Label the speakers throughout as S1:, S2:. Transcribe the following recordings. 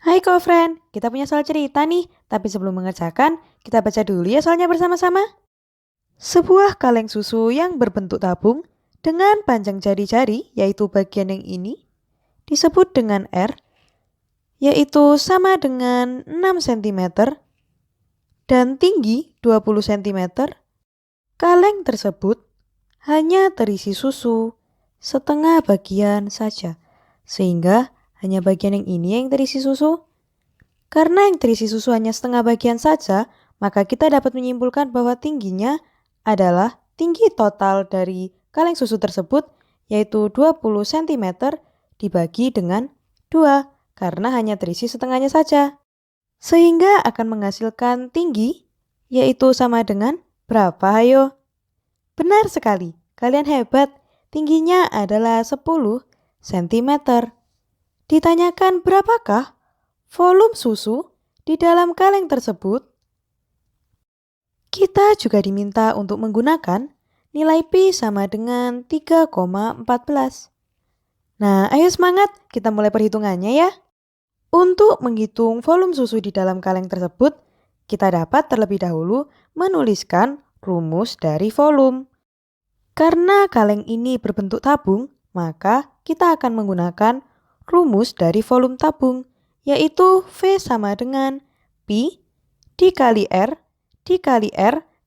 S1: Hai co-friend, kita punya soal cerita nih, tapi sebelum mengerjakan, kita baca dulu ya soalnya bersama-sama. Sebuah kaleng susu yang berbentuk tabung dengan panjang jari-jari, yaitu bagian yang ini, disebut dengan R, yaitu sama dengan 6 cm dan tinggi 20 cm. Kaleng tersebut hanya terisi susu setengah bagian saja, sehingga hanya bagian yang ini yang terisi susu. Karena yang terisi susu hanya setengah bagian saja, maka kita dapat menyimpulkan bahwa tingginya adalah tinggi total dari kaleng susu tersebut, yaitu 20 cm dibagi dengan 2, karena hanya terisi setengahnya saja. Sehingga akan menghasilkan tinggi, yaitu sama dengan berapa ayo? Benar sekali, kalian hebat. Tingginya adalah 10 cm. Ditanyakan berapakah volume susu di dalam kaleng tersebut? Kita juga diminta untuk menggunakan nilai Pi sama dengan 3,14. Nah, ayo semangat, kita mulai perhitungannya ya. Untuk menghitung volume susu di dalam kaleng tersebut, kita dapat terlebih dahulu menuliskan rumus dari volume. Karena kaleng ini berbentuk tabung, maka kita akan menggunakan rumus dari volume tabung, yaitu V sama dengan Pi dikali R,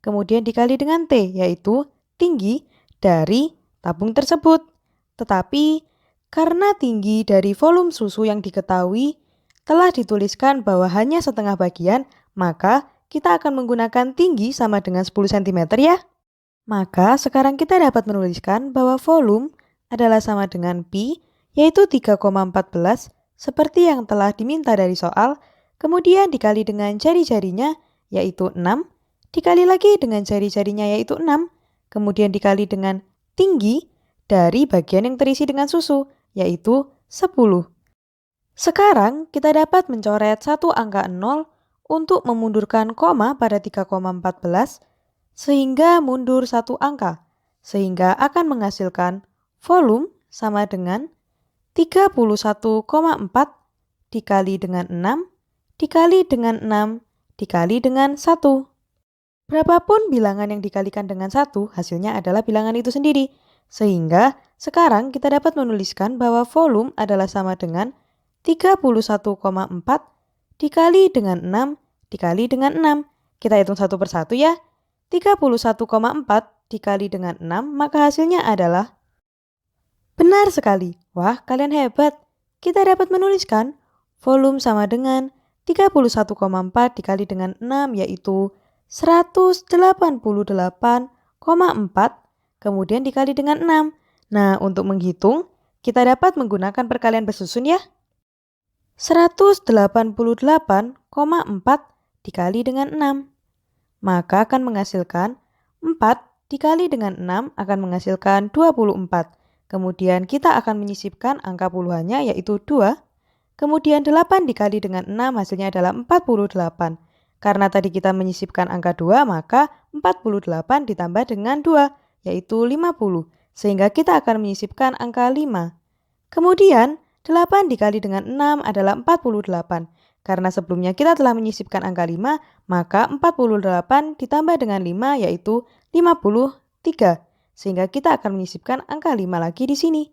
S1: kemudian dikali dengan T, yaitu tinggi dari tabung tersebut. Tetapi karena tinggi dari volume susu yang diketahui telah dituliskan bahwa hanya setengah bagian, maka kita akan menggunakan tinggi sama dengan 10 cm ya. Maka sekarang kita dapat menuliskan bahwa volume adalah sama dengan Pi, yaitu 3,14, seperti yang telah diminta dari soal, kemudian dikali dengan jari-jarinya, yaitu 6, dikali lagi dengan jari-jarinya, yaitu 6, kemudian dikali dengan tinggi dari bagian yang terisi dengan susu, yaitu 10. Sekarang kita dapat mencoret satu angka 0 untuk memundurkan koma pada 3,14, sehingga mundur satu angka, sehingga akan menghasilkan volume sama dengan 31,4 dikali dengan 6, dikali dengan 6, dikali dengan 1. Berapapun bilangan yang dikalikan dengan 1, hasilnya adalah bilangan itu sendiri. Sehingga sekarang kita dapat menuliskan bahwa volume adalah sama dengan 31,4 dikali dengan 6, dikali dengan 6. Kita hitung satu persatu ya. 31,4 dikali dengan 6, maka hasilnya adalah benar sekali. Wah, kalian hebat. Kita dapat menuliskan volume sama dengan 31,4 dikali dengan 6, yaitu 188,4, kemudian dikali dengan 6. Nah, untuk menghitung, kita dapat menggunakan perkalian bersusun ya. 188,4 dikali dengan 6. Maka akan menghasilkan 4 dikali dengan 6 akan menghasilkan 24. Kemudian kita akan menyisipkan angka puluhannya yaitu 2. Kemudian 8 dikali dengan 6 hasilnya adalah 48. Karena tadi kita menyisipkan angka 2 maka 48 ditambah dengan 2 yaitu 50. Sehingga kita akan menyisipkan angka 5. Kemudian 8 dikali dengan 6 adalah 48. Karena sebelumnya kita telah menyisipkan angka 5, maka 48 ditambah dengan 5 yaitu 53. Sehingga kita akan menyisipkan angka 5 lagi di sini.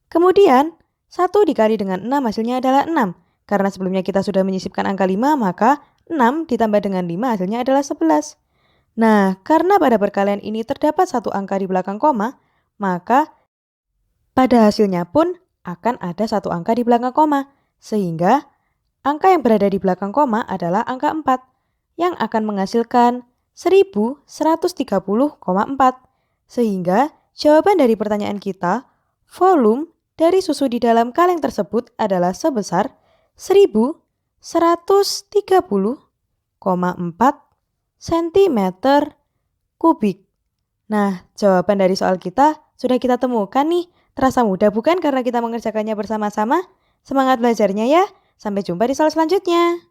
S1: Kemudian 1 dikali dengan 6 hasilnya adalah 6. Karena sebelumnya kita sudah menyisipkan angka 5, maka 6 ditambah dengan 5 hasilnya adalah 11. Nah, karena pada perkalian ini terdapat satu angka di belakang koma, maka pada hasilnya pun akan ada satu angka di belakang koma. Sehingga angka yang berada di belakang koma adalah angka 4 yang akan menghasilkan 1130,4. Sehingga jawaban dari pertanyaan kita, volume dari susu di dalam kaleng tersebut adalah sebesar 1130,4 cm kubik. Nah, jawaban dari soal kita sudah kita temukan nih. Terasa mudah bukan karena kita mengerjakannya bersama-sama? Semangat belajarnya ya. Sampai jumpa di soal selanjutnya.